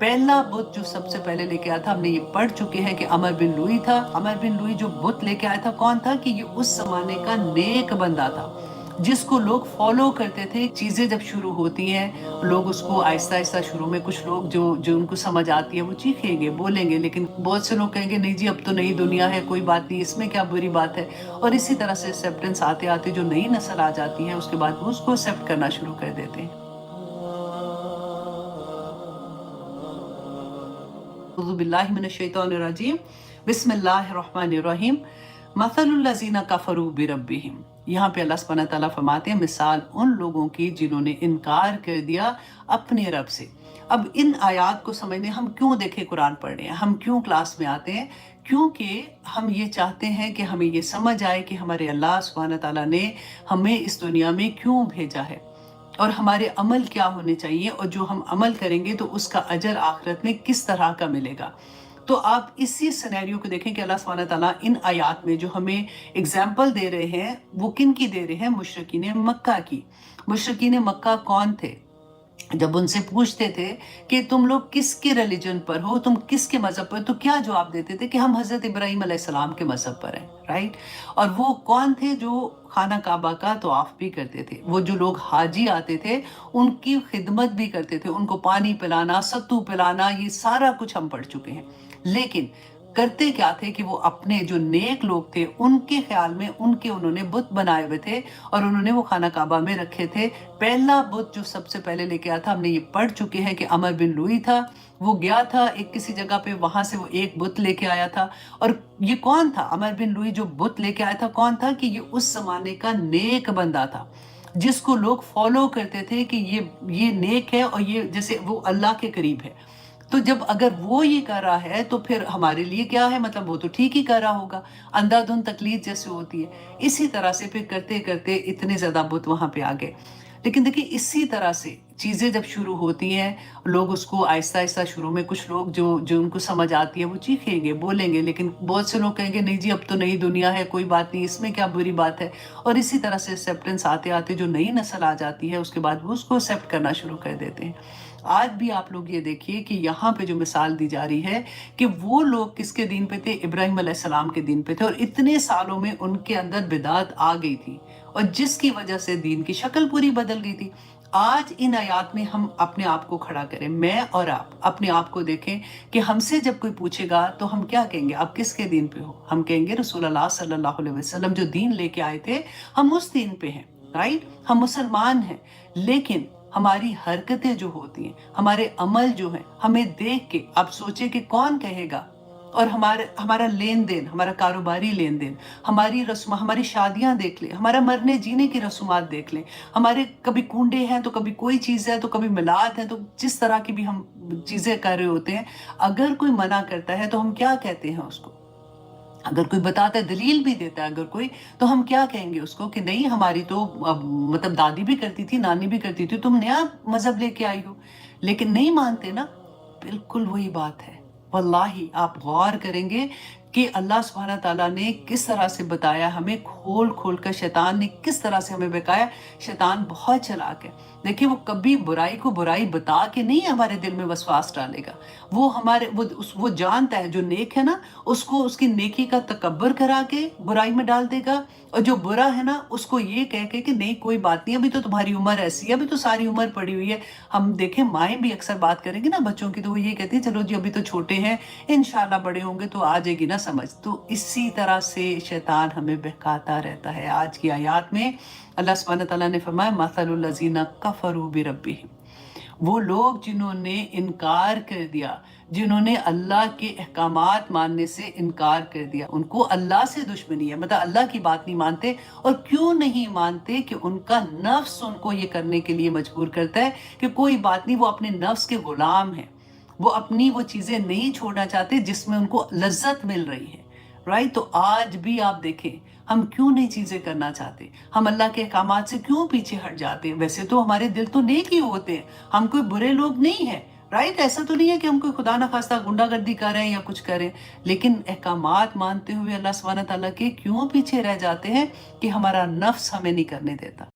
पहला बुत जो सबसे पहले लेके आया था, हमने ये पढ़ चुके हैं कि अमर बिन लुई था। अमर बिन लुई जो बुत लेके आया था, कौन था कि ये उस जमाने का नेक बंदा था जिसको लोग फॉलो करते थे। चीजें जब शुरू होती हैं, लोग उसको आहिस्ता आहिस्ता, शुरू में कुछ लोग जो जो उनको समझ आती है वो चीखेंगे, बोलेंगे, लेकिन बहुत से लोग कहेंगे नहीं जी अब तो नई दुनिया है, कोई बात नहीं, इसमें क्या बुरी बात है। और इसी तरह से एक्सेप्टेंस आते आते जो नई नस्ल आ जाती है, उसके बाद वो उसको एक्सेप्ट करना शुरू कर देते हैं। बिस्मिल्लाहिर्रहमानिर्रहीम। बिस्मिल्लाहिर्रहमानिर्रहीम। मसलुल्लज़ीना कफ़रू बिरब्बिहिम। यहाँ पे अल्लाह सुब्हानहू व तआला फरमाते हैं, मिसाल उन लोगों की जिन्होंने इनकार कर दिया अपने रब से। अब इन आयात को समझने हम क्यों देखें कुरान पढ़ रहे हैं, हम क्यों क्लास में आते हैं, क्योंकि हम ये चाहते हैं कि हमें ये समझ आए कि हमारे अल्लाह सुब्हानहू व तआला ने हमें इस दुनिया में क्यों भेजा है और हमारे अमल क्या होने चाहिए, और जो हम अमल करेंगे तो उसका अजर आखिरत में किस तरह का मिलेगा। तो आप इसी सिनेरियो को देखें कि अल्लाह सुब्हानहू व तआला इन आयात में जो हमें एग्जाम्पल दे रहे हैं वो किन की दे रहे हैं, मुशरिकीन मक्का की। मुशरिकीन मक्का कौन थे? जब उनसे पूछते थे कि तुम लोग किसके रिलीजन पर हो, तुम किसके मजहब पर, तो क्या जवाब देते थे कि हम हजरत इब्राहिम अलैहिस्सलाम के मजहब पर हैं, राइट। और वो कौन थे जो खाना काबा का तवाफ भी करते थे, वो जो लोग हाजी आते थे उनकी खिदमत भी करते थे, उनको पानी पिलाना, सत्तू पिलाना, ये सारा कुछ हम पढ़ चुके हैं। लेकिन करते क्या थे कि वो अपने जो नेक लोग थे उनके ख्याल में उनके उन्होंने बुत बनाए हुए थे और उन्होंने वो खाना काबा में रखे थे। पहला बुत जो सबसे पहले लेके आया था, हमने ये पढ़ चुके हैं कि अमर बिन लुई था। वो गया था एक किसी जगह पे, वहां से वो एक बुत लेके आया था। और ये कौन था अमर बिन लुई जो बुत लेके आया था, कौन था कि ये उस जमाने का नेक बंदा था जिसको लोग फॉलो करते थे कि ये नेक है और ये जैसे वो अल्लाह के करीब है। तो जब अगर वो ये कर रहा है तो फिर हमारे लिए क्या है, मतलब वो तो ठीक ही कर रहा होगा। अंधाधुंध तकलीद जैसे होती है, इसी तरह से फिर करते करते इतने ज्यादा बुत वहां पे आ गए। लेकिन देखिए इसी तरह से चीजें जब शुरू होती हैं, लोग उसको आहिस्ता आहिस्ता, शुरू में कुछ लोग जो जो उनको समझ आती है वो चीखेंगे, बोलेंगे, लेकिन बहुत से लोग कहेंगे नहीं जी अब तो नई दुनिया है, कोई बात नहीं, इसमें क्या बुरी बात है। और इसी तरह से एक्सेप्टेंस आते आते जो नई नस्ल आ जाती है, उसके बाद वो उसको एक्सेप्ट करना शुरू कर देते हैं। आज भी आप लोग ये देखिए कि यहाँ पे जो मिसाल दी जा रही है कि वो लोग किसके दीन पे थे, इब्राहिम अलैहिस्सलाम के दीन पे थे, और इतने सालों में उनके अंदर बिदात आ गई थी और जिसकी वजह से दीन की शक्ल पूरी बदल गई थी। आज इन आयात में हम अपने आप को खड़ा करें, मैं और आप अपने आप को देखें कि हमसे जब कोई पूछेगा तो हम क्या कहेंगे, आप किसके दीन पे हो? हम कहेंगे रसूलुल्लाह सल्लल्लाहु अलैहि वसल्लम जो दीन लेके आए थे हम उस दीन पे हैं, राइट, हम मुसलमान हैं। लेकिन हमारी हरकतें जो होती हैं, हमारे अमल जो हैं, हमें देख के आप सोचे कि कौन कहेगा। और हमारा लेन देन, हमारा कारोबारी लेन देन, हमारी रस्म, हमारी शादियां देख ले, हमारा मरने जीने की रस्मात देख ले, हमारे कभी कूंडे हैं तो कभी कोई चीज़ है तो कभी मिलाद है, तो जिस तरह की भी हम चीज़ें कर रहे होते हैं, अगर कोई मना करता है तो हम क्या कहते हैं उसको? अगर कोई बताता है, दलील भी देता है अगर कोई, तो हम क्या कहेंगे उसको कि नहीं हमारी तो मतलब दादी भी करती थी, नानी भी करती थी, तुम नया मजहब लेके आई हो। लेकिन नहीं मानते ना, बिल्कुल वही बात है। वल्लाही आप गौर करेंगे कि अल्लाह सुब्हाना ताला ने किस तरह से बताया हमें, खोल खोल कर शैतान ने किस तरह से हमें बकाया। शैतान बहुत चालाक है। देखिए वो कभी बुराई को बुराई बता के नहीं हमारे दिल में वसवास डालेगा। वो हमारे वो जानता है जो नेक है ना, उसको उसकी नेकी का तकब्बर करा के बुराई में डाल देगा, और जो बुरा है ना उसको ये कह के कि नहीं कोई बात नहीं, अभी तो तुम्हारी उम्र ऐसी है, अभी तो सारी उम्र पड़ी हुई है। हम देखें माएँ भी अक्सर बात करेंगी ना बच्चों की, तो वो ये कहती है चलो जी अभी तो छोटे हैं, इंशाल्लाह बड़े होंगे तो आ जाएगी ना समझ। तो इसी तरह से शैतान हमें बहकाता रहता है। आज की आयत में अल्लाह सुब्हानहू व तआला ने फरमाया मसलुल लज़ीना कफ़रू बिरब्बिहिम, वो लोग जिन्होंने इनकार कर दिया, जिन्होंने अल्लाह के अहकामात मानने से इनकार कर दिया, उनको अल्लाह से दुश्मनी है, मतलब अल्लाह की बात नहीं मानते। और क्यों नहीं मानते कि उनका नफ्स उनको ये करने के लिए मजबूर करता है कि कोई बात नहीं, वो अपने नफ्स के गुलाम है, वो अपनी वो चीजें नहीं छोड़ना चाहते जिसमें उनको लज्जत मिल रही है, राइट। तो आज भी आप देखें हम क्यों नई चीजें करना चाहते, हम अल्लाह के अहकामात से क्यों पीछे हट जाते हैं। वैसे तो हमारे दिल तो नेक ही होते हैं, हम कोई बुरे लोग नहीं हैं, राइट। ऐसा तो नहीं है कि हम कोई खुदा ना खास्ता गुंडागर्दी कर रहे हैं या कुछ करें, लेकिन अहकामात मानते हुए अल्लाह सुब्हानहू व तआला के क्यों पीछे रह जाते हैं कि हमारा नफ्स हमें नहीं करने देता।